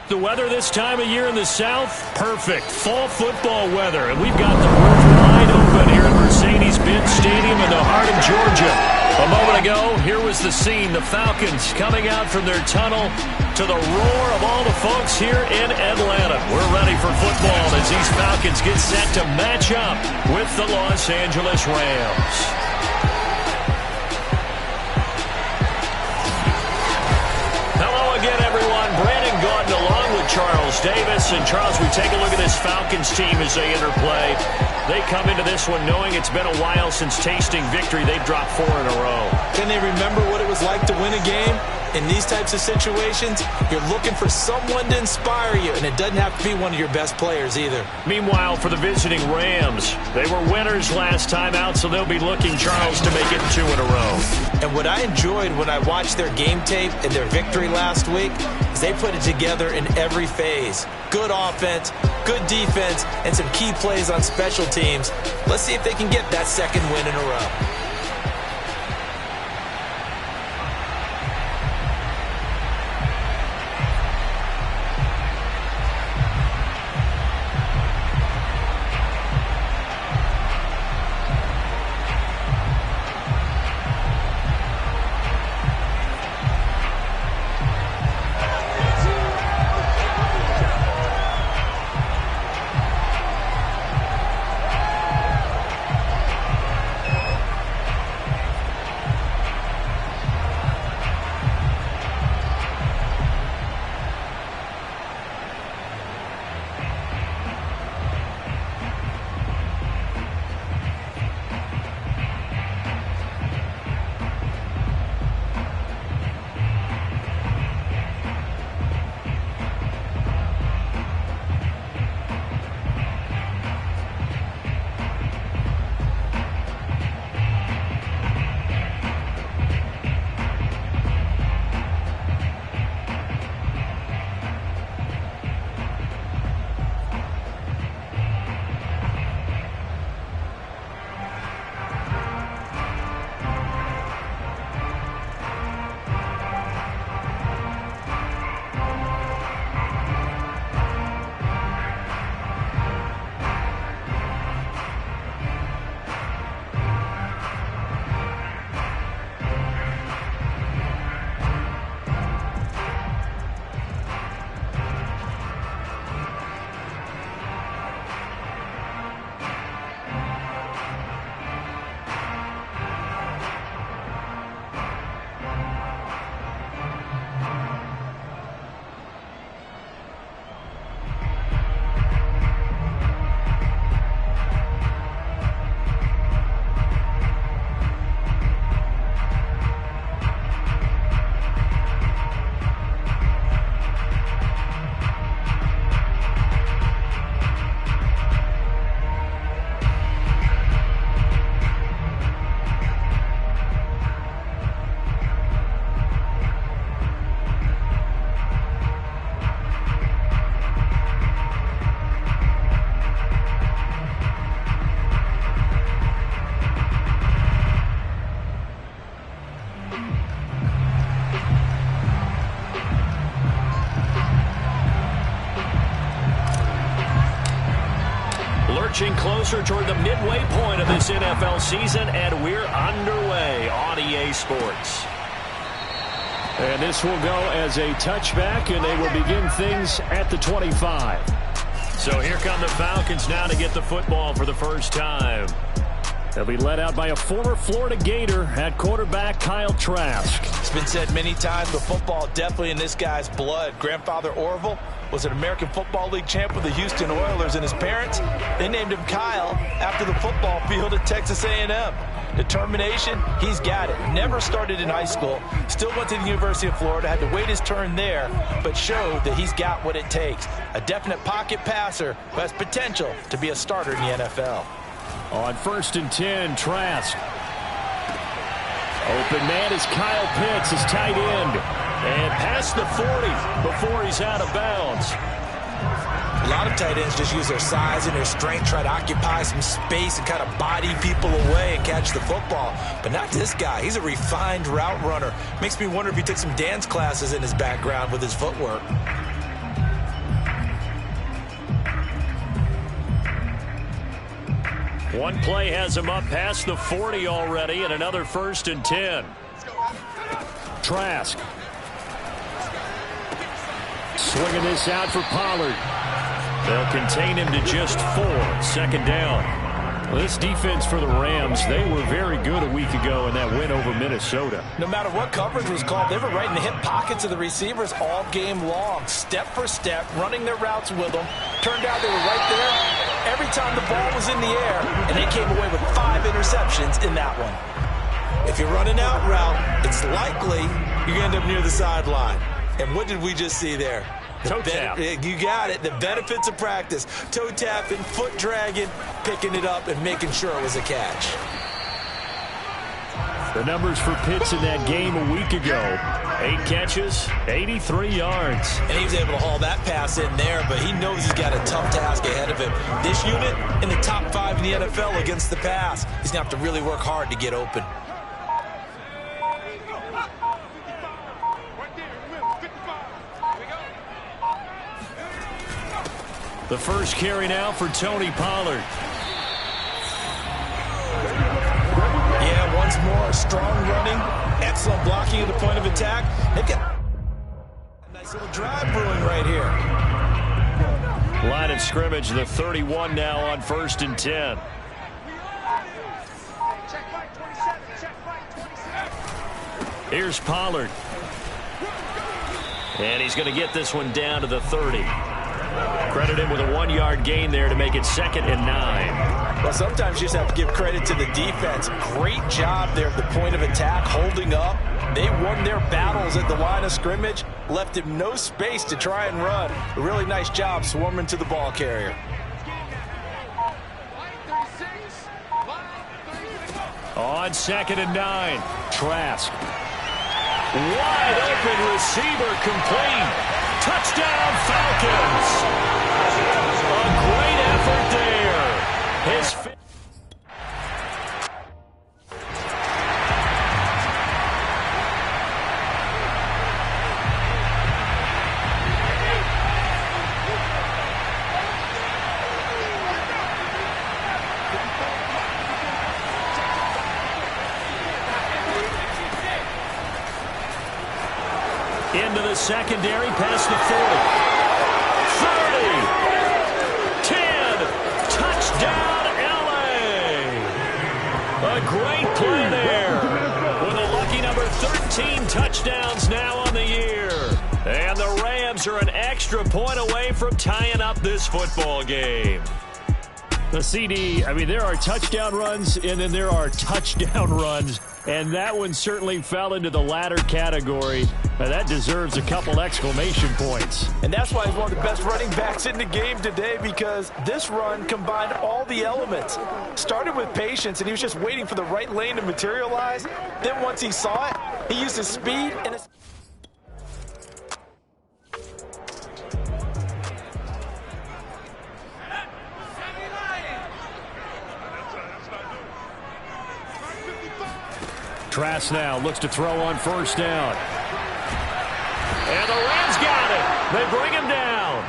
The weather this time of year in the South, perfect. Fall football weather. And we've got the roof wide open here at Mercedes-Benz Stadium in the heart of Georgia. A moment ago, here was the scene. The Falcons coming out from their tunnel to the roar of all the folks here in Atlanta. We're ready for football as these Falcons get set to match up with the Los Angeles Rams. Again, everyone, Brandon Gaudin along with Charles Davis. And Charles, we take a look at this Falcons team as they interplay. They come into this one knowing it's been a while since tasting victory. They've dropped 4 in a row. Can they remember what it was like to win a game? In these types of situations, you're looking for someone to inspire you, and it doesn't have to be one of your best players either. Meanwhile, for the visiting Rams, they were winners last time out, so they'll be looking, Charles, to make it 2 in a row. And what I enjoyed when I watched their game tape and their victory last week is they put it together in every phase. Good offense, good defense, and some key plays on special teams. Let's see if they can get that second win in a row. Closer toward the midway point of this NFL season, and we're underway on EA Sports. And this will go as a touchback, and they will begin things at the 25. So here come the Falcons now to get the football for the first time. They'll be led out by a former Florida Gator at quarterback, Kyle Trask. It's been said many times, but football definitely in this guy's blood. Grandfather Orville was an American Football League champ with the Houston Oilers, and his parents, they named him Kyle after the football field at Texas A&M. Determination, he's got it. Never started in high school, still went to the University of Florida, had to wait his turn there, but showed that he's got what it takes. A definite pocket passer who has potential to be a starter in the NFL. On 1st and 10, Trask. Open man is Kyle Pitts, his tight end. And past the 40 before he's out of bounds. A lot of tight ends just use their size and their strength, try to occupy some space and kind of body people away and catch the football. But not this guy. He's a refined route runner. Makes me wonder if he took some dance classes in his background with his footwork. One play has him up past the 40 already, and another 1st and 10. Trask. Swinging this out for Pollard. They'll contain him to just 4. 2nd down. Well, this defense for the Rams, they were very good a week ago in that win over Minnesota. No matter what coverage was called, they were right in the hip pockets of the receivers all game long, step for step, running their routes with them. Turned out they were right there every time the ball was in the air, and they came away with 5 interceptions in that one. If you're running out route, it's likely you're going to end up near the sideline. And what did we just see there? Toe tap. You got it. The benefits of practice. Toe tapping, foot dragging, picking it up, and making sure it was a catch. The numbers for Pitts in that game a week ago. 8 catches, 83 yards. And he was able to haul that pass in there, but he knows he's got a tough task ahead of him. This unit in the top 5 in the NFL against the pass. He's going to have to really work hard to get open. The first carry now for Tony Pollard. Yeah, once more, strong running, excellent blocking at the point of attack. They've got a nice little drive brewing right here. Line of scrimmage, the 31 now on 1st and 10. Here's Pollard. And he's going to get this one down to the 30. Credit him with a 1-yard gain there to make it 2nd and 9. Well, sometimes you just have to give credit to the defense. Great job there at the point of attack, holding up. They won their battles at the line of scrimmage, left him no space to try and run. A really nice job swarming to the ball carrier. On 2nd and 9, Trask. Wide open receiver complete. Touchdown, Falcons. A great effort there. His into the secondary, past the 40. 30. 10. Touchdown, L.A. A great play there. With a lucky number 13 touchdowns now on the year. And the Rams are an extra point away from tying up this football game. The CD, I mean, there are touchdown runs, and then there are touchdown runs. And that one certainly fell into the latter category. Now, that deserves a couple exclamation points. And that's why he's one of the best running backs in the game today, because this run combined all the elements. Started with patience, and he was just waiting for the right lane to materialize. Then once he saw it, he used his speed and his... Trask now looks to throw on 1st down. And the Rams got it. They bring him down.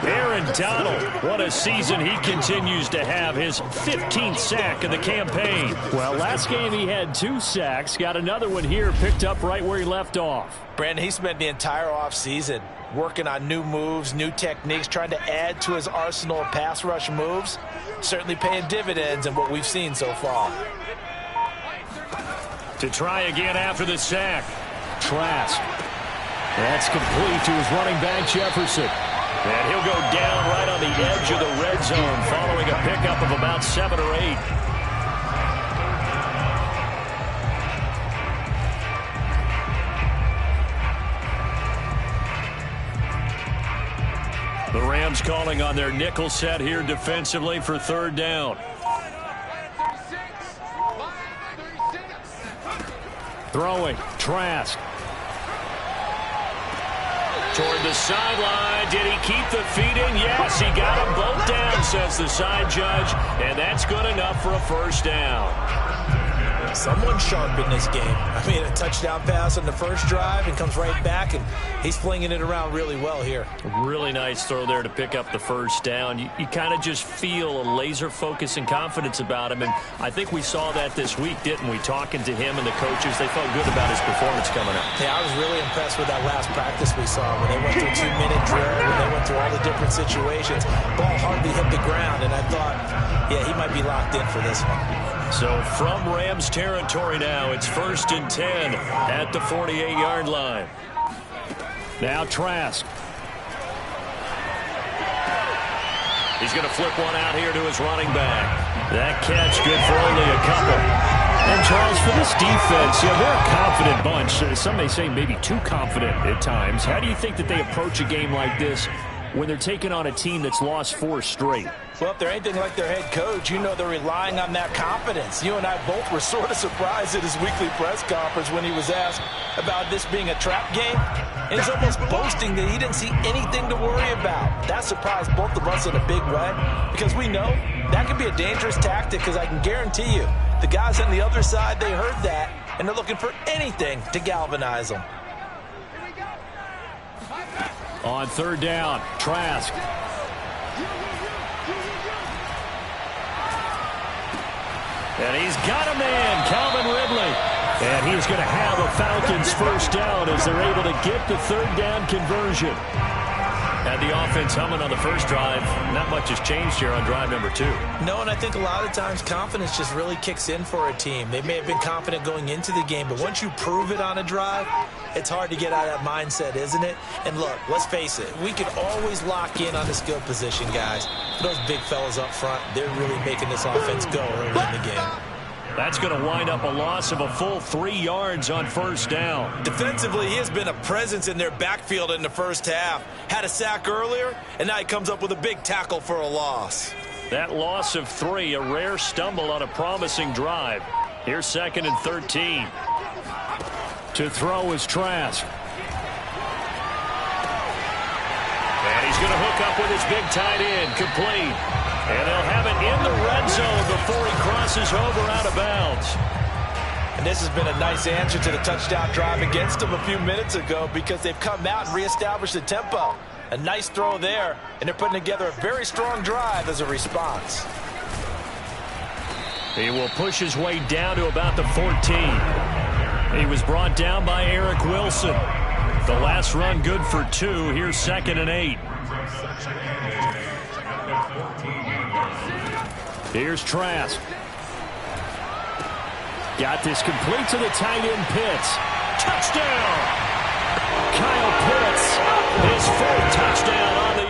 Aaron Donald, what a season he continues to have. His 15th sack of the campaign. Well, last game he had 2 sacks. Got another one here, picked up right where he left off. Brandon, he spent the entire offseason working on new moves, new techniques, trying to add to his arsenal of pass rush moves. Certainly paying dividends in what we've seen so far. To try again after the sack. Trask. That's complete to his running back, Jefferson. And he'll go down right on the edge of the red zone following a pickup of about 7 or 8. The Rams calling on their nickel set here defensively for 3rd down. Throwing, Trask. Toward the sideline. Did he keep the feet in? Yes, he got them both down, says the side judge. And that's good enough for a 1st down. someone sharp in this game. I mean, a touchdown pass on the first drive and comes right back, and he's flinging it around really well here. Really nice throw there to pick up the first down. You kind of just feel a laser focus and confidence about him, and I think we saw that this week, didn't we? Talking to him and the coaches, they felt good about his performance coming up. Yeah, I was really impressed with that last practice we saw when they went through 2-minute drill, when they went through all the different situations. Ball hardly hit the ground, and I thought, yeah, he might be locked in for this one. So from Rams territory now, it's 1st and 10 at the 48-yard line. Now Trask. He's going to flip one out here to his running back. That catch good for only a couple. And Charles, for this defense, they're a confident bunch. Some may say maybe too confident at times. How do you think that they approach a game like this when they're taking on a team that's lost 4 straight? Well, if they're anything like their head coach, you know they're relying on that confidence. You and I both were sort of surprised at his weekly press conference when he was asked about this being a trap game. And he's almost boasting that he didn't see anything to worry about. That surprised both of us in a big way because we know that can be a dangerous tactic because I can guarantee you the guys on the other side, they heard that, and they're looking for anything to galvanize them. On 3rd down, Trask. And he's got a man, Calvin Ridley. And he's going to have a Falcons first down as they're able to get the 3rd down conversion. And the offense humming on the first drive. Not much has changed here on drive number 2. No, and I think a lot of times confidence just really kicks in for a team. They may have been confident going into the game, but once you prove it on a drive, it's hard to get out of that mindset, isn't it? And look, let's face it, we can always lock in on the skill position, guys. Those big fellas up front, they're really making this offense go early in the game. That's going to wind up a loss of a full 3 yards on first down. Defensively, he has been a presence in their backfield in the first half. Had a sack earlier, and now he comes up with a big tackle for a loss. That loss of 3, a rare stumble on a promising drive. Here's 2nd and 13. To throw is Trask. And he's going to hook up with his big tight end, complete. And they'll have it in the red zone before he crosses over out of bounds. And this has been a nice answer to the touchdown drive against them a few minutes ago because they've come out and reestablished the tempo. A nice throw there, and they're putting together a very strong drive as a response. He will push his way down to about the 14. He was brought down by Eric Wilson. The last run good for 2. Here's 2nd and 8. Here's Trask. Got this complete to the tight end, Pitts. Touchdown! Kyle Pitts, his 4th touchdown on the...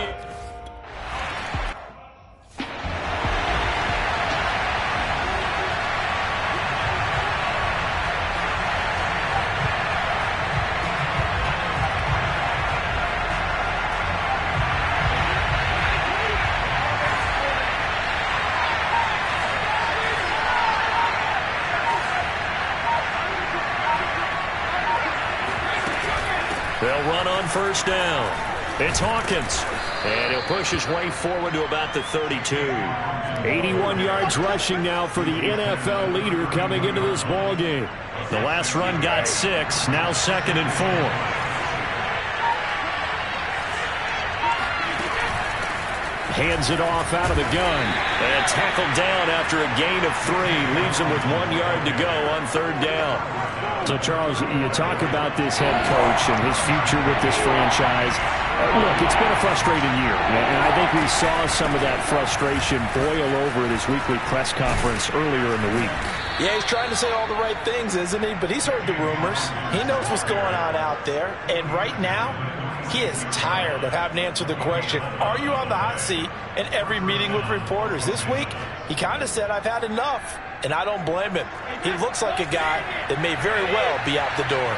They'll run on first down. It's Hawkins. And he'll push his way forward to about the 32. 81 yards rushing now for the NFL leader coming into this ball game. The last run got 6. Now 2nd and 4. Hands it off out of the gun. And tackled down after a gain of 3. Leaves him with 1 yard to go on 3rd down. So, Charles, you talk about this head coach and his future with this franchise. Look, it's been a frustrating year, and I think we saw some of that frustration boil over at his weekly press conference earlier in the week. Yeah, he's trying to say all the right things, isn't he? But he's heard the rumors. He knows what's going on out there. And right now, he is tired of having to answer the question, are you on the hot seat in every meeting with reporters? This week, he kind of said, I've had enough. And I don't blame him. He looks like a guy that may very well be out the door.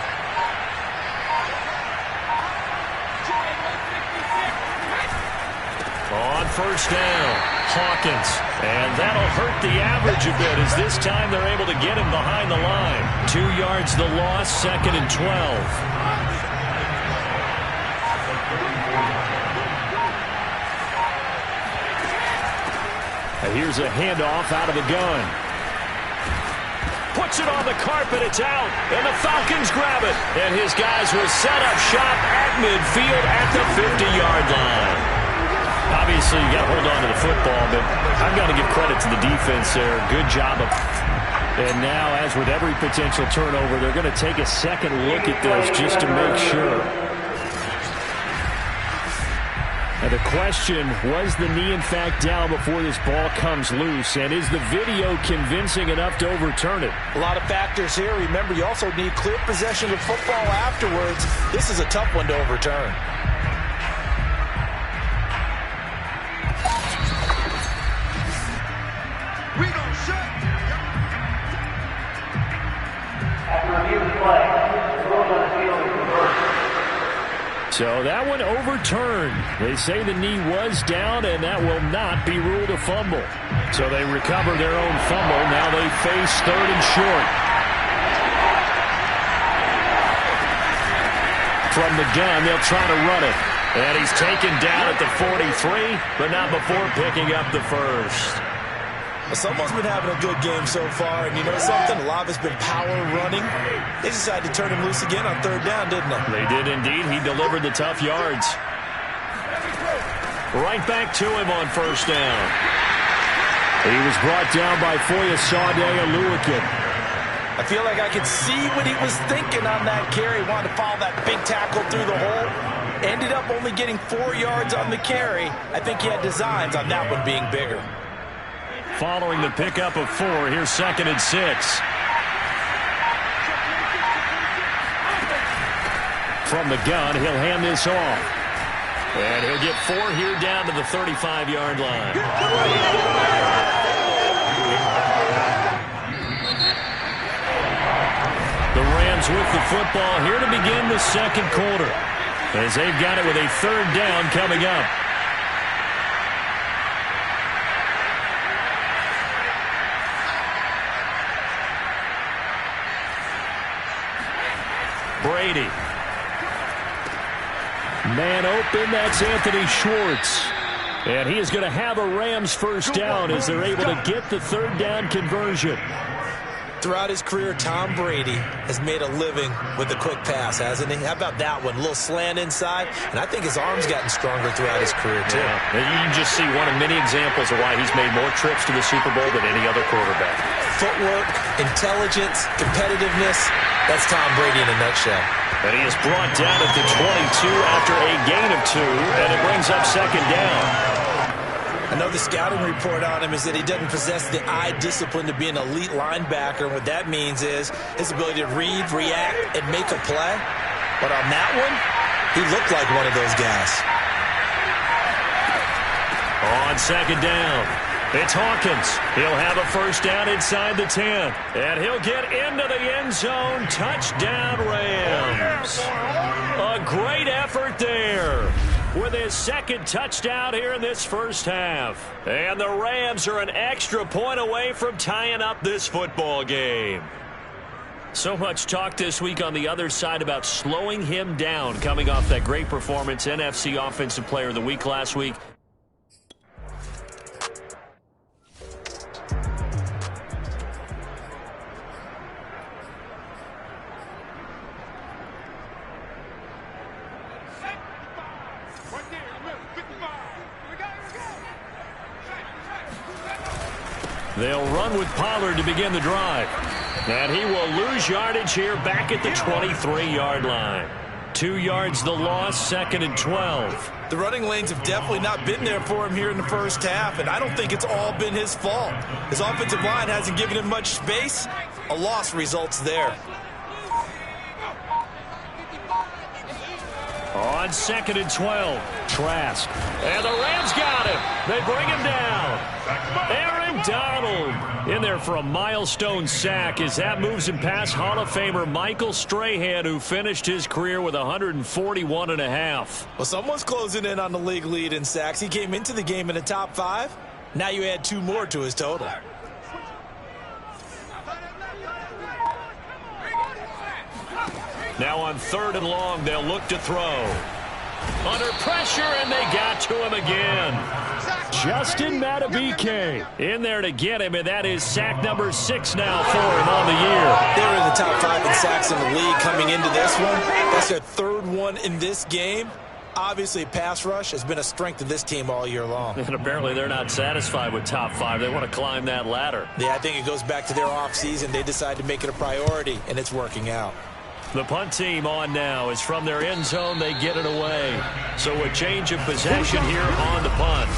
On first down, Hawkins. And that'll hurt the average a bit as this time they're able to get him behind the line. 2 yards the loss, 2nd and 12. And here's a handoff out of the gun. Put puts it on the carpet. It's out, and the Falcons grab it. And his guys will set up shop at midfield at the 50-yard line. Obviously, you got to hold on to the football, but I've got to give credit to the defense there. Good job of... And now, as with every potential turnover, they're going to take a second look at this just to make sure. And the question, was the knee in fact down before this ball comes loose? And is the video convincing enough to overturn it? A lot of factors here. Remember, you also need clear possession of football afterwards. This is a tough one to overturn. We gon' shut. After review of the play, the rules on the field is reversed. So that one overturned. They say the knee was down, and that will not be ruled a fumble. So they recover their own fumble. Now they face 3rd and short. From the gun, they'll try to run it. And he's taken down at the 43, but not before picking up the first. Someone's been having a good game so far, and you know something? A lot of it's been power running. They decided to turn him loose again on 3rd down, didn't they? They did indeed. He delivered the tough yards. Right back to him on 1st down. He was brought down by Foyesade Oluwakin. I feel like I could see what he was thinking on that carry. Wanted to follow that big tackle through the hole. Ended up only getting 4 yards on the carry. I think he had designs on that one being bigger. Following the pickup of 4, here's 2nd and 6. From the gun, he'll hand this off. And he'll get 4 here down to the 35-yard line. The Rams with the football here to begin the 2nd quarter, as they've got it with a 3rd down coming up. Brady. Man open, that's Anthony Schwartz. And he is going to have a Rams 1st down as they're able to get the 3rd down conversion. Throughout his career, Tom Brady has made a living with the quick pass, hasn't he? How about that one? A little slant inside, and I think his arm's gotten stronger throughout his career, too. Yeah. And you can just see one of many examples of why he's made more trips to the Super Bowl than any other quarterback. Footwork, Intelligence, competitiveness, that's Tom Brady in a nutshell. And he is brought down at the 22 after a gain of 2, and it brings up 2nd down. I know the scouting report on him is that he doesn't possess the eye discipline to be an elite linebacker. And what that means is his ability to read, react, and make a play. But on that one, he looked like one of those guys. On 2nd down, it's Hawkins. He'll have a 1st down inside the 10. And he'll get into the end zone. Touchdown, Rams. A great effort there, with his 2nd touchdown here in this 1st half. And the Rams are an extra point away from tying up this football game. So much talk this week on the other side about slowing him down, coming off that great performance, NFC Offensive Player of the Week last week. They'll run with Pollard to begin the drive. And he will lose yardage here back at the 23-yard line. 2 yards the loss, 2nd and 12. The running lanes have definitely not been there for him here in the 1st half, and I don't think it's all been his fault. His offensive line hasn't given him much space. A loss results there. On 2nd and 12, Trask. And the Rams got him. They bring him down. Aaron Donald in there for a milestone sack as that moves him past Hall of Famer Michael Strahan, who finished his career with 141.5. Well, someone's closing in on the league lead in sacks. He came into the game in the top 5. Now you add 2 more to his total. Now on 3rd and long, they'll look to throw. Under pressure, and they got to him again. Justin Madubuike in there to get him, and that is sack number 6 now for him on the year. in the league coming into this one. That's their third one in this game. Obviously, pass rush has been a strength of this team all year long. And apparently they're not satisfied with top 5. They want to climb that ladder. Yeah, I think it goes back to their offseason. They decided to make it a priority, and it's working out. The punt team on now is from their end zone. They get it away. So a change of possession here on the punt.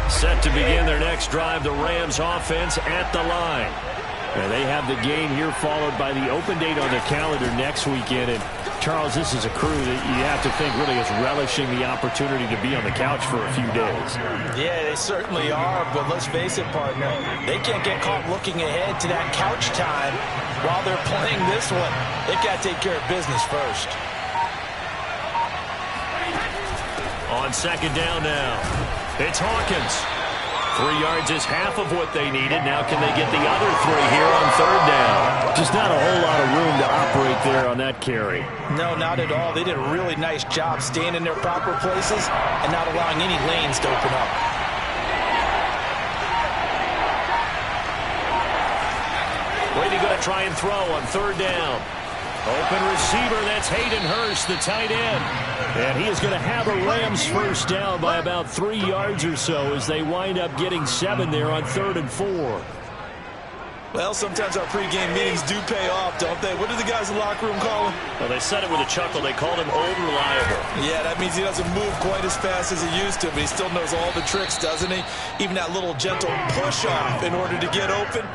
Set to begin their next drive, the Rams offense at the line. And they have the game here followed by the open date on their calendar next weekend. And Charles, this is a crew that you have to think really is relishing the opportunity to be on the couch for a few days. Yeah, they certainly are, but let's face it, partner. They can't get caught looking ahead to that couch time while they're playing this one. They've got to take care of business first. On second down now, it's Hawkins. 3 yards is half of what they needed. Now can they get the other 3 here on third down? Just not a whole lot of room to operate there on that carry. No, not at all. They did a really nice job staying in their proper places and not allowing any lanes to open up. Brady going to try and throw on third down. Open receiver, that's Hayden Hurst, the tight end. And he is going to have a Rams first down by about 3 yards or so as they wind up getting 7 there on 3rd and 4. Well, sometimes our pregame meetings do pay off, don't they? What do the guys in the locker room call him? Well, they said it with a chuckle. They called him Old Reliable. Yeah, that means he doesn't move quite as fast as he used to, but he still knows all the tricks, doesn't he? Even that little gentle push-off in order to get open.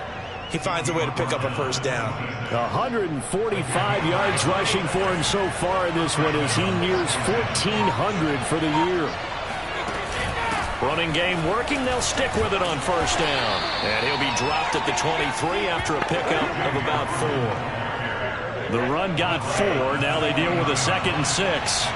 He finds a way to pick up a first down. 145 yards rushing for him so far in this one as he nears 1,400 for the year. Running game working. They'll stick with it on first down. And he'll be dropped at the 23 after a pickup of about 4. The run got 4. Now they deal with a 2nd and 6.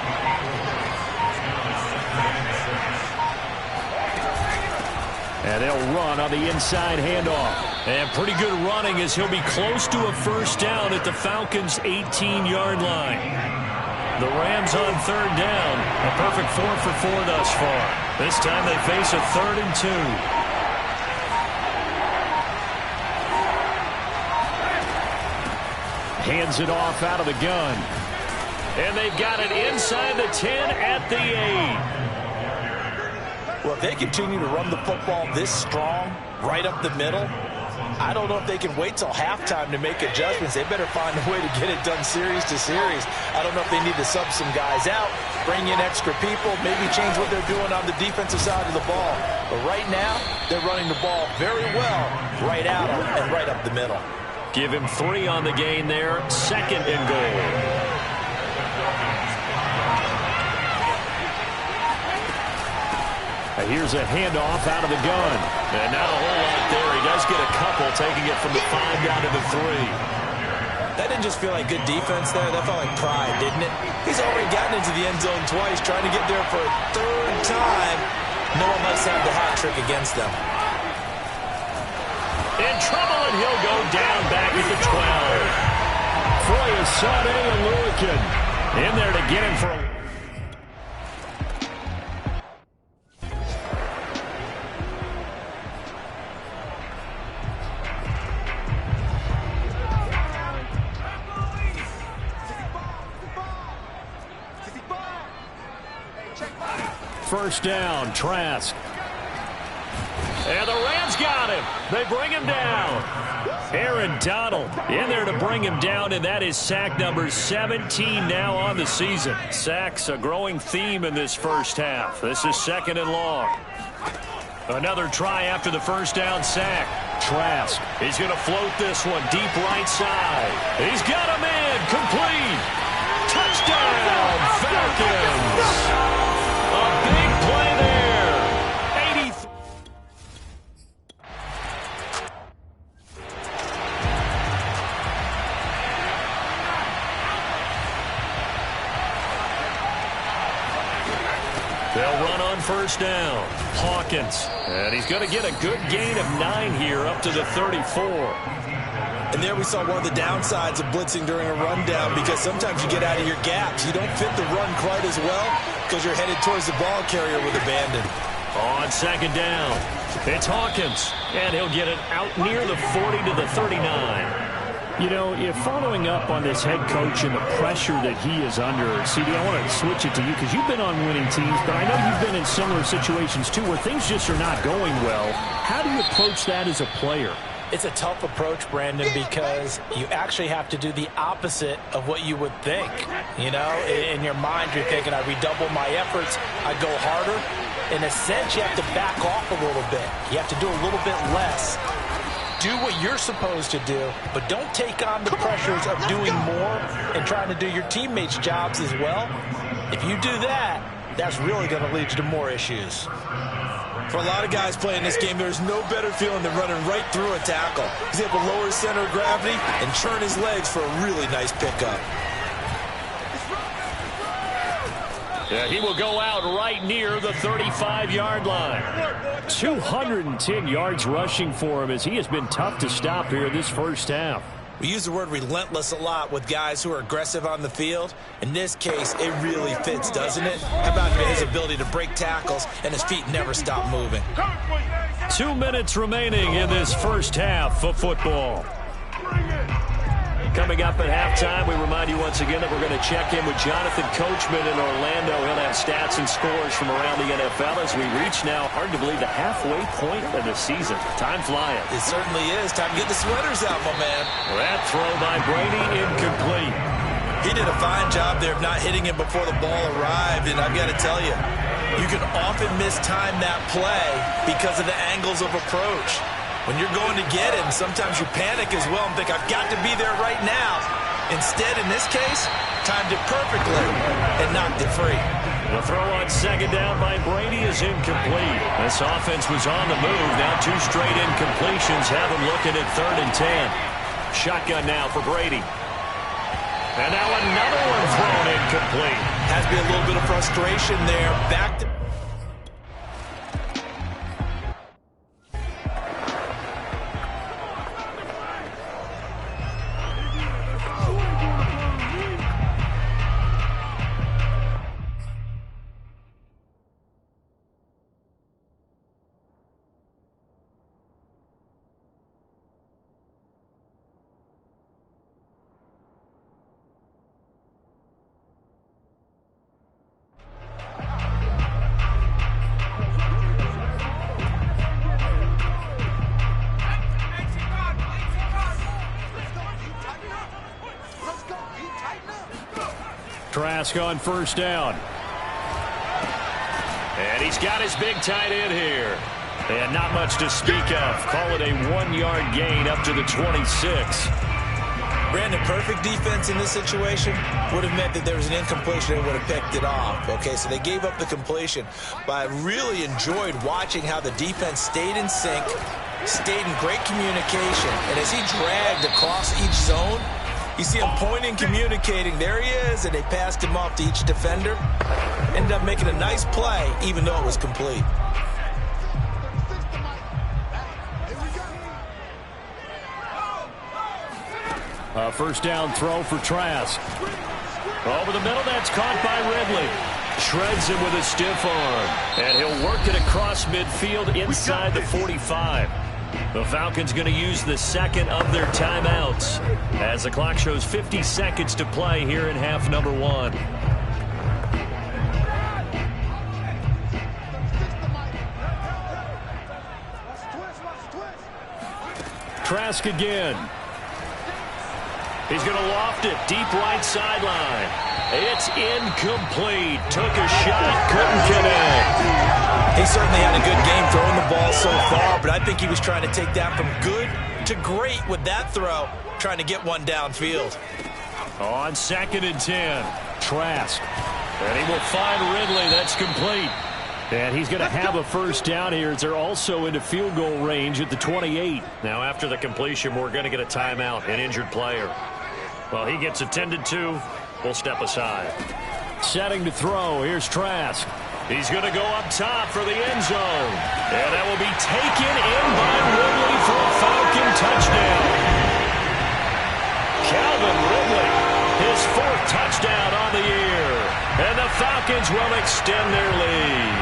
And they'll run on the inside handoff. And pretty good running as he'll be close to a first down at the Falcons' 18-yard line. The Rams on third down. A perfect 4 for 4 thus far. This time they face a 3rd and 2. Hands it off out of the gun. And they've got it inside the 10 at the 8. Well, if they continue to run the football this strong, right up the middle, I don't know if they can wait till halftime to make adjustments. They better find a way to get it done series to series. I don't know if they need to sub some guys out, bring in extra people, maybe change what they're doing on the defensive side of the ball. But right now, they're running the ball very well right out and right up the middle. Give him 3 on the gain there. 2nd and goal. Here's a handoff out of the gun. And not a whole lot there. He does get a couple, taking it from the 5 down to the 3. That didn't just feel like good defense there. That felt like pride, didn't it? He's already gotten into the end zone twice, trying to get there for a 3rd time. No one likes to have the hat trick against them. In trouble, and he'll go down back at the 12. Foyesade and Lurican in there to get him for a... First down, Trask. And the Rams got him. They bring him down. Aaron Donald in there to bring him down, and that is sack number 17 now on the season. Sacks a growing theme in this first half. This is 2nd and long. Another try after the first down sack. Trask, he's going to float this one deep right side. He's got him in, complete. Touchdown, Falcons. A big play there. 83. They'll run on first down. Hawkins. And he's going to get a good gain of 9 here up to the 34. And there we saw one of the downsides of blitzing during a rundown, because sometimes you get out of your gaps. You don't fit the run quite as well because you're headed towards the ball carrier with abandon. On second down, it's Hawkins, and he'll get it out near the 40 to the 39. You know, if following up on this head coach and the pressure that he is under, CD, I want to switch it to you because you've been on winning teams, but I know you've been in similar situations too where things just are not going well. How do you approach that as a player? It's a tough approach, Brandon, because you actually have to do the opposite of what you would think. You know, in your mind, you're thinking, I redouble my efforts, I go harder. In a sense, you have to back off a little bit. You have to do a little bit less. Do what you're supposed to do, but don't take on the pressures of doing more and trying to do your teammates' jobs as well. If you do that, that's really going to lead you to more issues. For a lot of guys playing this game, there's no better feeling than running right through a tackle. He's able to lower his center of gravity and churn his legs for a really nice pickup. Yeah, he will go out right near the 35-yard line. 210 yards rushing for him as he has been tough to stop here this first half. We use the word relentless a lot with guys who are aggressive on the field. In this case, it really fits, doesn't it? How about his ability to break tackles and his feet never stop moving? 2 minutes remaining in this first half of football. Coming up at halftime, we remind you once again that we're going to check in with Jonathan Coachman in Orlando. He'll have stats and scores from around the NFL as we reach now, hard to believe, the halfway point of the season. Time flying. It certainly is. Time to get the sweaters out, my man. That throw by Brady incomplete. He did a fine job there of not hitting him before the ball arrived, and I've got to tell you, you can often mistime that play because of the angles of approach. When you're going to get him, sometimes you panic as well and think, I've got to be there right now. Instead, in this case, timed it perfectly and knocked it free. The throw on second down by Brady is incomplete. This offense was on the move. Now 2 straight incompletions have him looking at 3rd and 10. Shotgun now for Brady. And now another one thrown incomplete. Has to be a little bit of frustration there. Back to... Trask on first down. And he's got his big tight end here. And not much to speak of. Call it a 1-yard gain up to the 26. Brandon, perfect defense in this situation would have meant that there was an incompletion and would have picked it off. Okay, so they gave up the completion. But I really enjoyed watching how the defense stayed in sync, stayed in great communication. And as he dragged across each zone, you see him pointing, communicating. There he is, and they passed him off to each defender. Ended up making a nice play, even though it was complete. First down throw for Trask. Over the middle, that's caught by Ridley. Shreds him with a stiff arm. And he'll work it across midfield inside the 45. The Falcons going to use the second of their timeouts as the clock shows 50 seconds to play here in half number 1. Trask again. He's going to loft it deep right sideline. It's incomplete. Took a shot, couldn't connect. He certainly had a good game throwing the ball so far, but I think he was trying to take that from good to great with that throw, trying to get one downfield. On 2nd and 10, Trask. and he will find Ridley. That's complete. And he's going to have a first down here as they're also into field goal range at the 28. Now after the completion, we're going to get a timeout, an injured player. Well, he gets attended to. We'll step aside. Setting to throw. Here's Trask. He's going to go up top for the end zone. And that will be taken in by Ridley for a Falcon touchdown. Calvin Ridley, his 4th touchdown on the year. And the Falcons will extend their lead.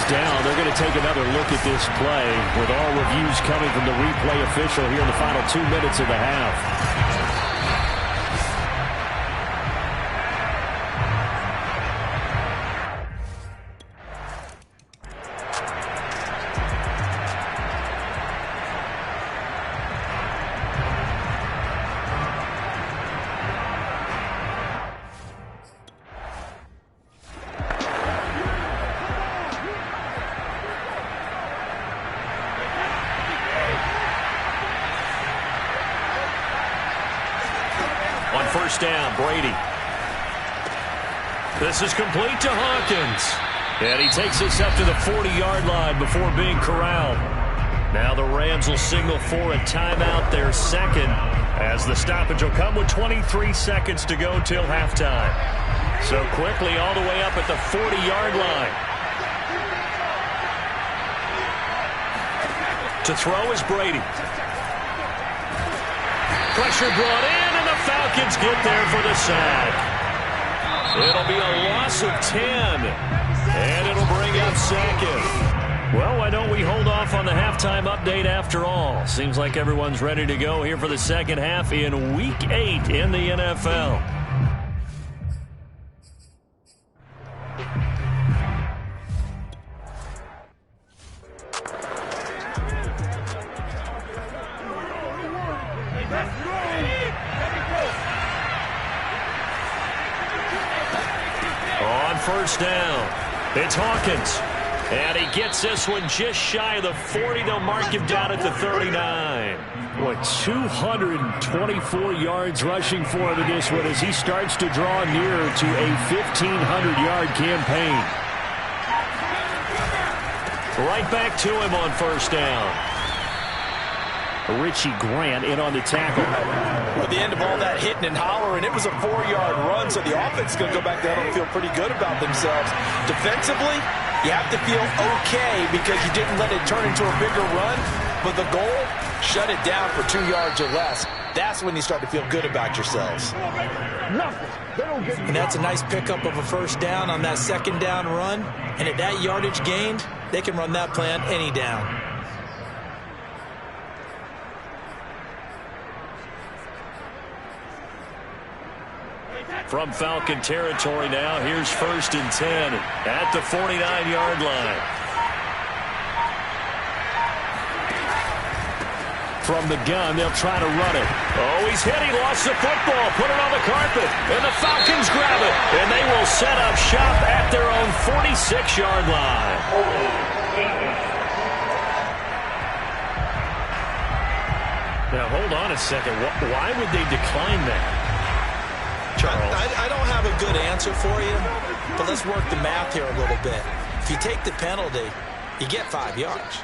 is down. They're going to take another look at this play with all reviews coming from the replay official here in the final 2 minutes of the half. On first down, Brady. This is complete to Hawkins. And he takes us up to the 40-yard line before being corralled. Now the Rams will signal for a timeout, their second, as the stoppage will come with 23 seconds to go till halftime. So quickly all the way up at the 40-yard line. To throw is Brady. Pressure brought in. Falcons get there for the sack. It'll be a loss of 10, and it'll bring up second. Well, why don't we hold off on the halftime update after all? Seems like everyone's ready to go here for the second half in Week 8 in the NFL. First down. It's Hawkins. And he gets this one just shy of the 40. They'll mark him down at the 39. Boy, 224 yards rushing for him in this one as he starts to draw nearer to a 1,500-yard campaign. Right back to him on first down. Richie Grant in on the tackle. At the end of all that hitting and hollering, it was a 4-yard run, so the offense is going to go back there and feel pretty good about themselves. Defensively, you have to feel okay because you didn't let it turn into a bigger run, but the goal, shut it down for 2 yards or less. That's when you start to feel good about yourselves. And that's a nice pickup of a first down on that second down run, and at that yardage gained, they can run that plan any down. From Falcon territory now, here's first and 10 at the 49-yard line. From the gun, they'll try to run it. Oh, he's hit. He lost the football. Put it on the carpet. And the Falcons grab it. And they will set up shop at their own 46-yard line. Now, hold on a second. Why would they decline that? I don't have a good answer for you, but let's work the math here a little bit. If you take the penalty, you get 5 yards.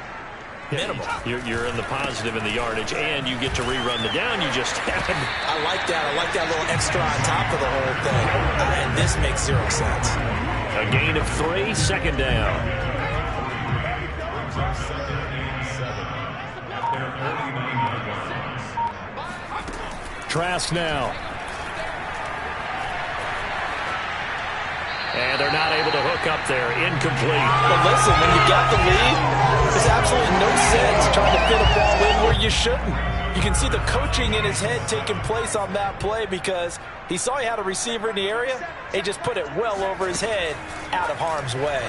Minimum. You're in the positive in the yardage, and you get to rerun the down you just had. I like that. I like that little extra on top of the whole thing. And this makes 0 sense. A gain of 3, second down. Trask now. And they're not able to hook up there. Incomplete. But listen, when you got the lead, there's absolutely no sense trying to fit a ball in where you shouldn't. You can see the coaching in his head taking place on that play because he saw he had a receiver in the area. He just put it well over his head out of harm's way.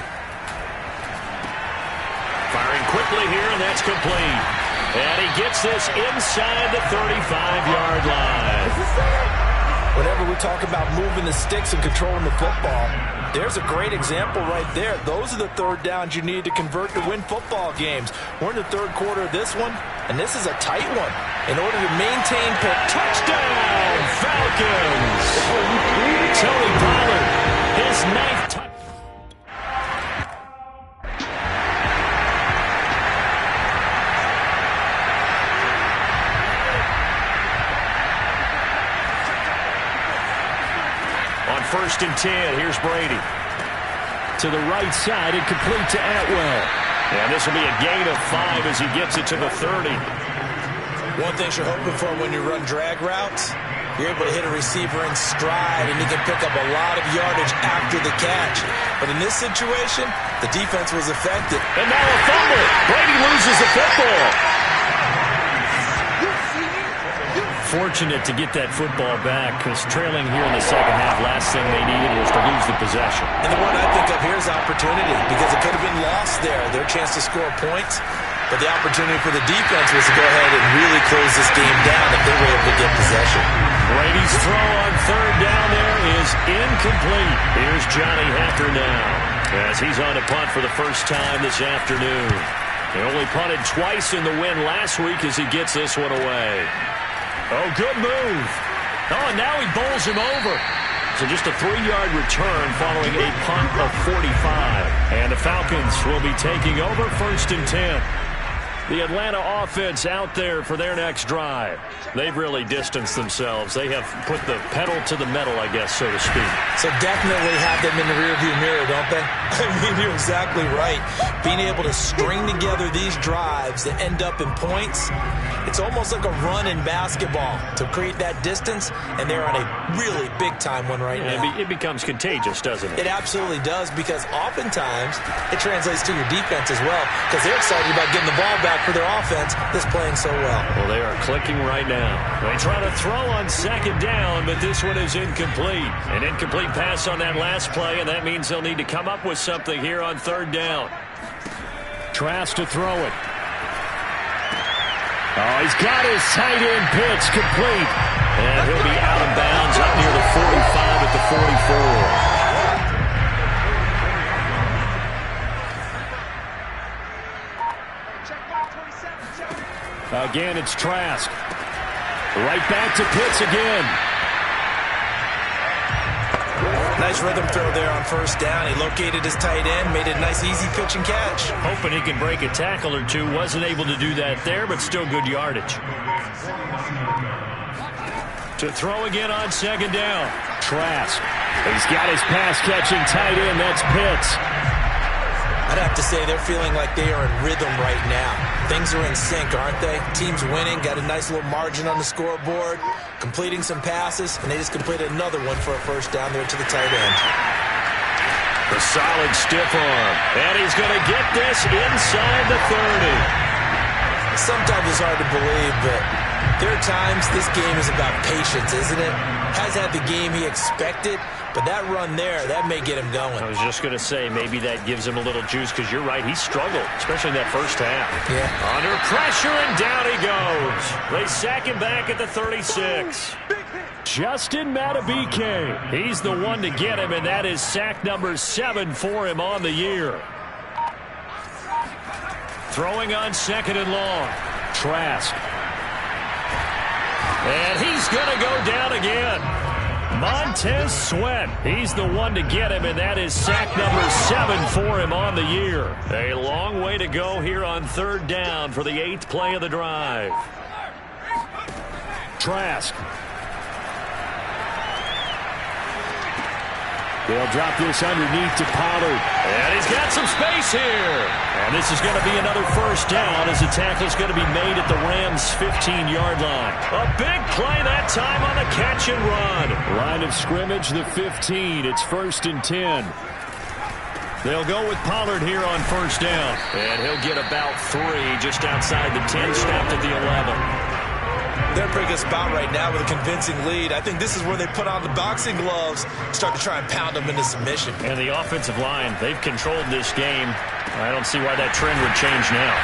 Firing quickly here, and that's complete. And he gets this inside the 35-yard line. Whenever we talk about moving the sticks and controlling the football, there's a great example right there. Those are the third downs you need to convert to win football games. We're in the third quarter of this one, and this is a tight one. In order to maintain touchdown, Falcons! Tony Pollard, his 9th touchdown. First and 10. Here's Brady. To the right side and complete to Atwell. And this will be a gain of 5 as he gets it to the 30. One thing you're hoping for when you run drag routes, You're able to hit a receiver in stride, and he can pick up a lot of yardage after the catch. But in this situation, the defense was effective. And now a fumble. Brady loses the football. Fortunate to get that football back, because trailing here in the second half, last thing they needed was to lose the possession. And the one I think of here is opportunity, because it could have been lost there. Their chance to score points. But the opportunity for the defense was to go ahead and really close this game down if they were able to get possession. Brady's throw on third down there is incomplete. Here's Johnny Hacker now, as he's on to punt for the first time this afternoon. He only punted twice in the win last week as he gets this one away. Oh, good move. Oh, and now he bowls him over. So just a 3-yard return following a punt of 45. And the Falcons will be taking over 1st and 10. The Atlanta offense out there for their next drive. They've really distanced themselves. They have put the pedal to the metal, I guess, so to speak. So definitely have them in the rearview mirror, don't they? I mean, you're exactly right. Being able to string together these drives that end up in points, it's almost like a run in basketball to create that distance, and they're on a really big-time one right now. It becomes contagious, doesn't it? It absolutely does, because oftentimes it translates to your defense as well, because they're excited about getting the ball back for their offense that's playing so well. Well, they are clicking right now. They try to throw on second down, but this one is incomplete. An incomplete pass on that last play, and that means they'll need to come up with something here on third down. Trask to throw it. Oh, he's got his tight end pitch complete. And he'll be out of bounds up near the 45 at the 44. Again, it's Trask. Right back to Pitts again. Nice rhythm throw there on first down. He located his tight end, made it a nice, easy pitch and catch. Hoping he can break a tackle or two. Wasn't able to do that there, but still good yardage. To throw again on second down. Trask. He's got his pass-catching tight end. That's Pitts. I'd have to say they're feeling like they are in rhythm right now. Things are in sync, aren't they? Team's winning, got a nice little margin on the scoreboard, completing some passes, and they just completed another one for a first down there to the tight end. A solid stiff arm, and he's going to get this inside the 30. Sometimes it's hard to believe, but there are times this game is about patience, isn't it? Has had the game he expected, but that run there, that may get him going. I was just going to say, maybe that gives him a little juice, because you're right, he struggled, especially in that first half. Yeah. Under pressure, and down he goes. They sack him back at the 36. Justin Matabike. He's the one to get him, and that is sack number 7 for him on the year. Throwing on second and long. Trask. And he's going to go down again. Montez Sweat. He's the one to get him, and that is sack number 7 for him on the year. A long way to go here on third down for the 8th play of the drive. Trask. They'll drop this underneath to Pollard. And he's got some space here. And this is going to be another first down as the tackle is going to be made at the Rams' 15-yard line. A big play that time on the catch and run. Line of scrimmage, the 15. It's 1st and 10. They'll go with Pollard here on first down. And he'll get about 3 just outside the 10, snapped at the 11. They're in a pretty good spot right now with a convincing lead. I think this is where they put on the boxing gloves, start to try and pound them into submission. And the offensive line, they've controlled this game. I don't see why that trend would change now.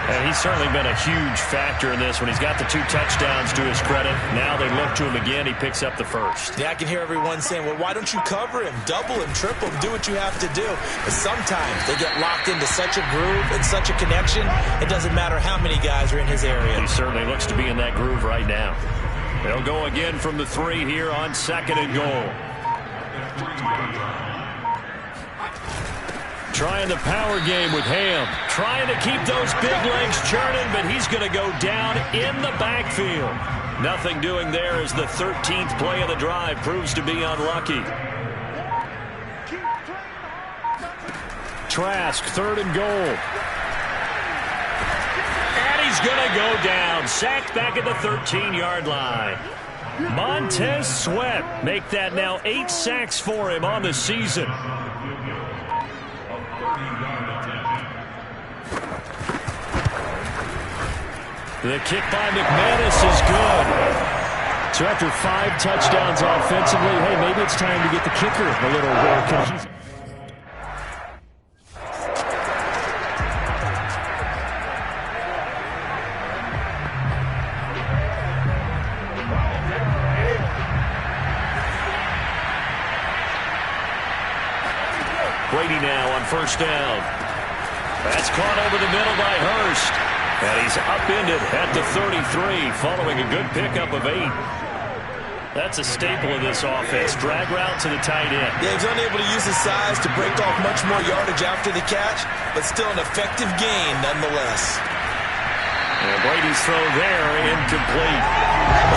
And he's certainly been a huge factor in this when he's got the 2 touchdowns to his credit. Now they look to him again. He picks up the first. Yeah, I can hear everyone saying, well, why don't you cover him? Double him, triple him, do what you have to do. But sometimes they get locked into such a groove and such a connection, it doesn't matter how many guys are in his area. He certainly looks to be in that groove right now. They'll go again from the 3 here on second and goal. Trying the power game with Ham. Trying to keep those big legs churning, but he's going to go down in the backfield. Nothing doing there as the 13th play of the drive proves to be unlucky. Trask, 3rd and goal. he's going to go down. Sacked back at the 13-yard line. Montez Sweat make that now 8 sacks for him on the season. The kick by McManus is good. So after 5 touchdowns offensively, hey, maybe it's time to get the kicker a little work. Brady now on first down. That's caught over the middle by Hurst. And he's upended at the 33 following a good pickup of 8. That's a staple of this offense. Drag route to the tight end. Yeah, he's unable to use his size to break off much more yardage after the catch, but still an effective gain nonetheless. And Brady's throw there, incomplete.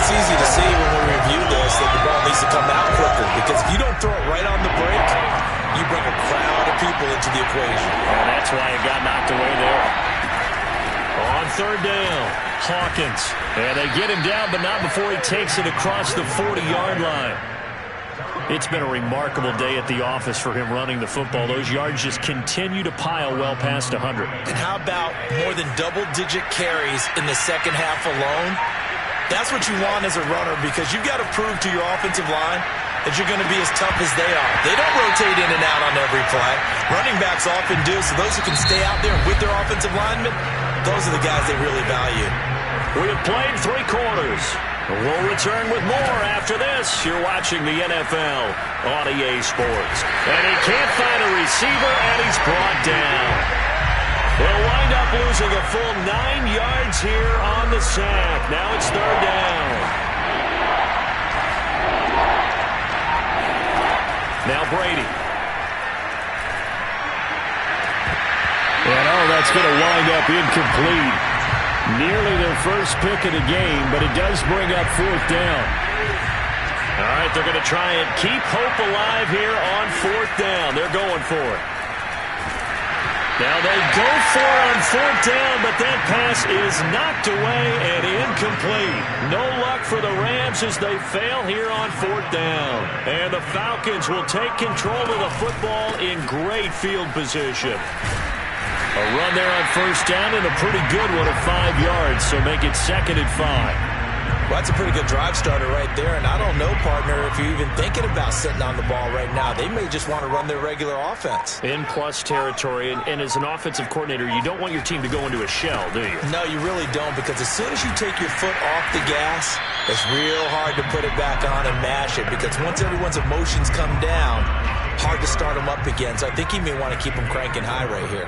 It's easy to see when we review this that the ball needs to come out quicker, because if you don't throw it right on the break, you bring a crowd of people into the equation. And that's why it got knocked away there. On third down, Hawkins. And they get him down, but not before he takes it across the 40-yard line. It's been a remarkable day at the office for him running the football. Those yards just continue to pile well past 100. And how about more than double-digit carries in the second half alone? That's what you want as a runner, because you've got to prove to your offensive line that you're going to be as tough as they are. They don't rotate in and out on every play. Running backs often do, so those who can stay out there with their offensive linemen, those are the guys they really value. We have played 3 quarters. We'll return with more after this. You're watching the NFL on EA Sports. And he can't find a receiver, and he's brought down. They'll wind up losing a full 9 yards here on the sack. Now it's third down. Now Brady. And that's going to wind up incomplete. Nearly their first pick of the game, but it does bring up fourth down. All right, they're going to try and keep hope alive here on fourth down. They're going for it. Now they go for it on fourth down, but that pass is knocked away and incomplete. No luck for the Rams as they fail here on fourth down. And the Falcons will take control of the football in great field position. A run there on first down and a pretty good one at 5 yards, so make it 2nd and 5. Well, that's a pretty good drive starter right there, and I don't know, partner, if you're even thinking about sitting on the ball right now. They may just want to run their regular offense. In plus territory, and as an offensive coordinator, you don't want your team to go into a shell, do you? No, you really don't, because as soon as you take your foot off the gas, it's real hard to put it back on and mash it, because once everyone's emotions come down, hard to start them up again. So I think he may want to keep them cranking high right here.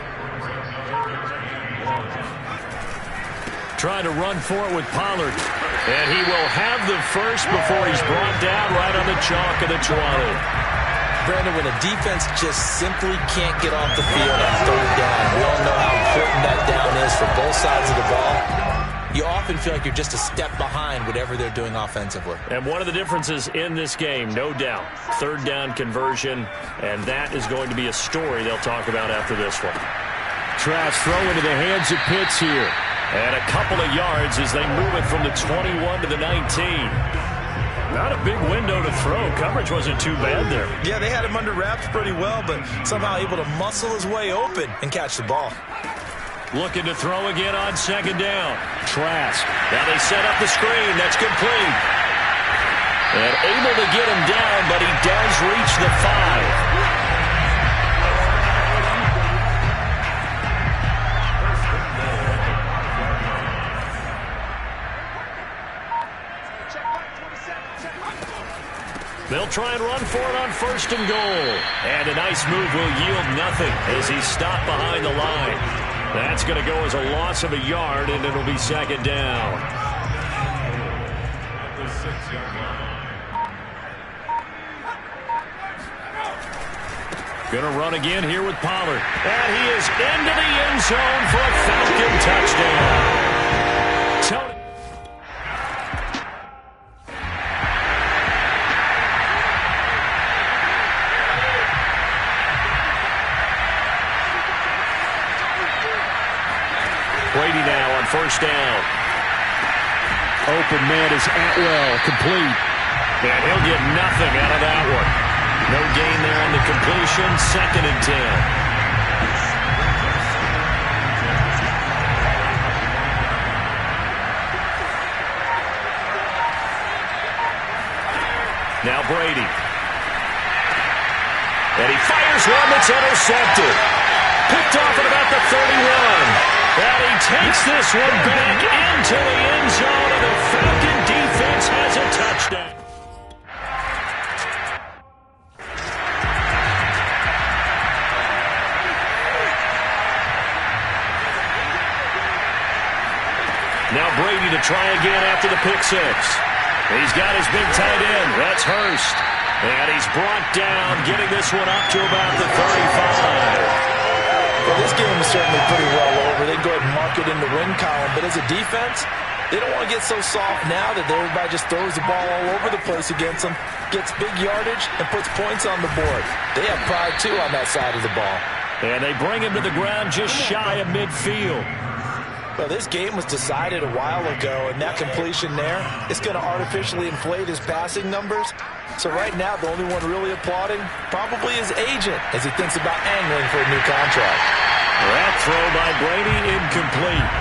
Trying to run for it with Pollard. And he will have the first before he's brought down right on the chalk of the 20. Brandon, when a defense just simply can't get off the field on third down, we all know how important that down is for both sides of the ball. You often feel like you're just a step behind whatever they're doing offensively. And one of the differences in this game, no doubt, third down conversion, and that is going to be a story they'll talk about after this one. Trask throw into the hands of Pitts here. And a couple of yards as they move it from the 21 to the 19. Not a big window to throw. Coverage wasn't too bad there. Yeah, they had him under wraps pretty well, but somehow able to muscle his way open and catch the ball. Looking to throw again on second down. Trask. Now they set up the screen. That's complete. And able to get him down, but he does reach the 5. They'll try and run for it on first and goal. And a nice move will yield nothing as he's stopped behind the line. That's going to go as a loss of a yard, and it'll be second down. Going to run again here with Pollard. And he is into the end zone for a Falcon touchdown. Tony. first down. Open man is Atwell, complete. And he'll get nothing out of that one. No gain there on the completion, 2nd and 10. Now Brady. And he fires one that's intercepted. Picked off at about the 31. And he takes this one back into the end zone, and the Falcon defense has a touchdown. Now Brady to try again after the pick six. He's got his big tight end. That's Hurst. And he's brought down, getting this one up to about the 35. Well, this game is certainly pretty well over. They go ahead and mark it in the win column. But as a defense, they don't want to get so soft now that everybody just throws the ball all over the place against them, gets big yardage, and puts points on the board. They have pride, too, on that side of the ball. And they bring him to the ground just shy of midfield. Well, this game was decided a while ago, and that completion there is going to artificially inflate his passing numbers. So right now, the only one really applauding probably his agent as he thinks about angling for a new contract. That throw by Brady, incomplete.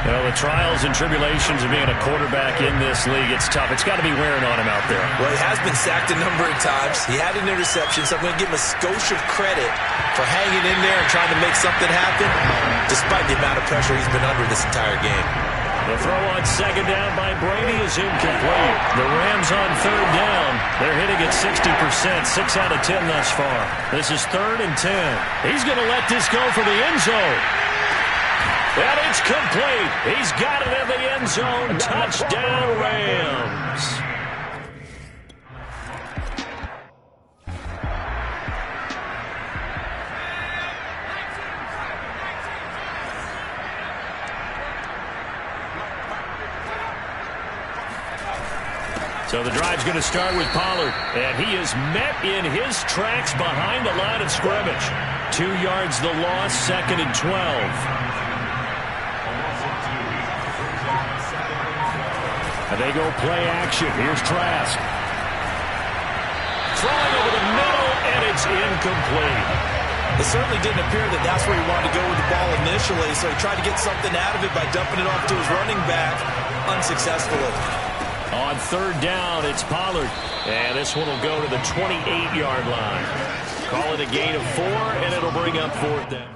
Well, the trials and tribulations of being a quarterback in this league, it's tough. It's got to be wearing on him out there. Well, he has been sacked a number of times. He had an interception, so I'm going to give him a skosh of credit for hanging in there and trying to make something happen, despite the amount of pressure he's been under this entire game. The throw on 2nd down by Brady is incomplete. The Rams on 3rd down. They're hitting at 60%, 6 out of 10 thus far. This is 3rd and 10. He's going to let this go for the end zone. And it's complete. He's got it in the end zone. Touchdown, Rams. So the drive's going to start with Pollard. And he is met in his tracks behind the line of scrimmage. 2 yards the loss, 2nd and 12. And they go play action. Here's Trask. Throwing over the middle, and it's incomplete. It certainly didn't appear that that's where he wanted to go with the ball initially, so he tried to get something out of it by dumping it off to his running back unsuccessfully. On 3rd down, it's Pollard. And this one will go to the 28-yard line. Call it a gain of 4, and it'll bring up 4th down.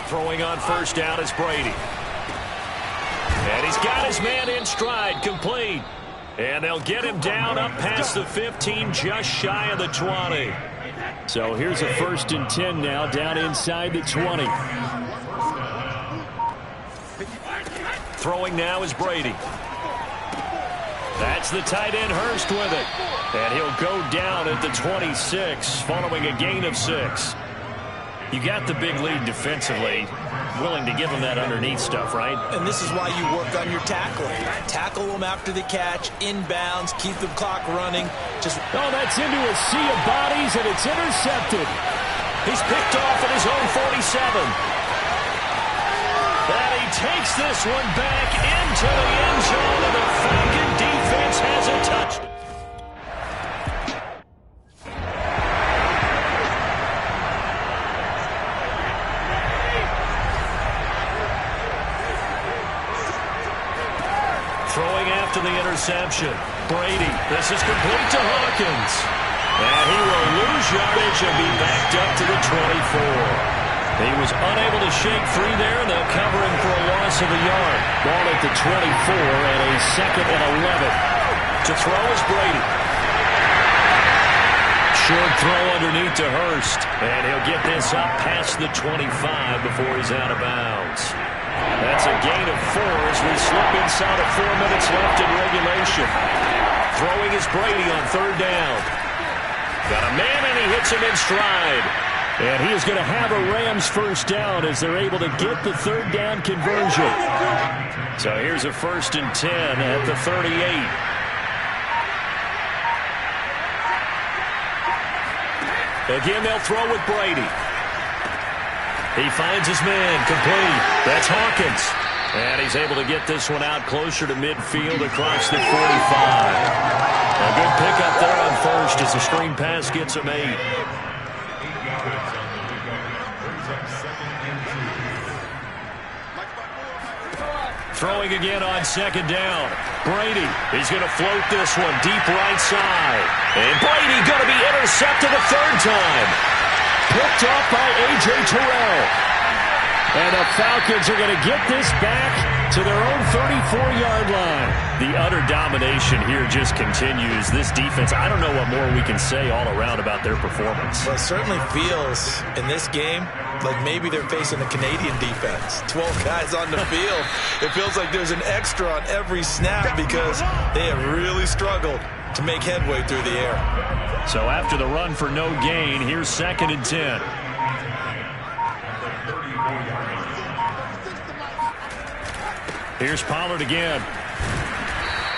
Throwing on 1st down is Brady. And he's got his man in stride, complete. And they'll get him down up past the 15, just shy of the 20. So here's a 1st and 10 now, down inside the 20. Throwing now is Brady. That's the tight end Hurst with it. And he'll go down at the 26, following a gain of 6. You got the big lead defensively. Willing to give them that underneath stuff, right? And this is why you work on your tackling. Tackle them after the catch, inbounds, keep the clock running. That's into a sea of bodies, and it's intercepted. He's picked off at his own 47. And he takes this one back into the end zone, and the Falcon defense has a touchdown. Throwing after the interception. Brady, this is complete to Hawkins. And he will lose yardage and be backed up to the 24. He was unable to shake free there, and they'll cover him for a loss of a yard. Ball at the 24 and a 2nd and 11. To throw is Brady. Short throw underneath to Hurst. And he'll get this up past the 25 before he's out of bounds. That's a gain of 4 as we slip inside of 4 minutes left in regulation. Throwing is Brady on 3rd down. Got a man, and he hits him in stride. And he is going to have a Rams 1st down as they're able to get the 3rd down conversion. So here's a 1st and 10 at the 38. Again, they'll throw with Brady. He finds his man, complete. That's Hawkins. And he's able to get this one out closer to midfield across the 45. A good pickup there on first as the screen pass gets him 8. Throwing again on second down. Brady, he's going to float this one deep right side. And Brady going to be intercepted a third time. Picked off by A.J. Terrell. And the Falcons are going to get this back to their own 34-yard line. The utter domination here just continues. This defense, I don't know what more we can say all around about their performance. Well, it certainly feels in this game like maybe they're facing a Canadian defense. 12 guys on the field. It feels like there's an extra on every snap because they have really struggled to make headway through the air. So after the run for no gain, here's 2nd and 10. Here's Pollard again.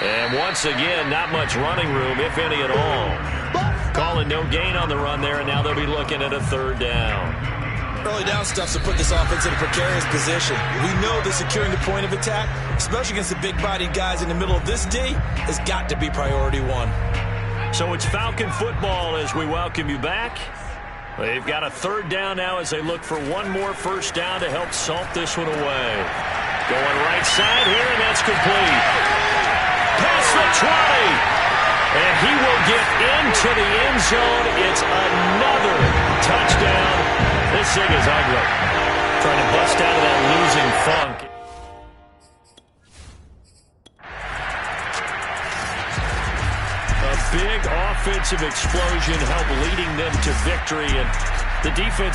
And once again, not much running room, if any at all. Calling no gain on the run there, and now they'll be looking at a 3rd down. Early down stuff to put this offense in a precarious position. We know that securing the point of attack, especially against the big-bodied guys in the middle of this D, has got to be priority 1. So it's Falcon football as we welcome you back. They've got a 3rd down now as they look for one more first down to help salt this one away. Going right side here, and that's complete. Past the 20. And he will get into the end zone. It's another touchdown. This thing is ugly. Trying to bust out of that losing funk. A big offensive explosion helped leading them to victory, and the defense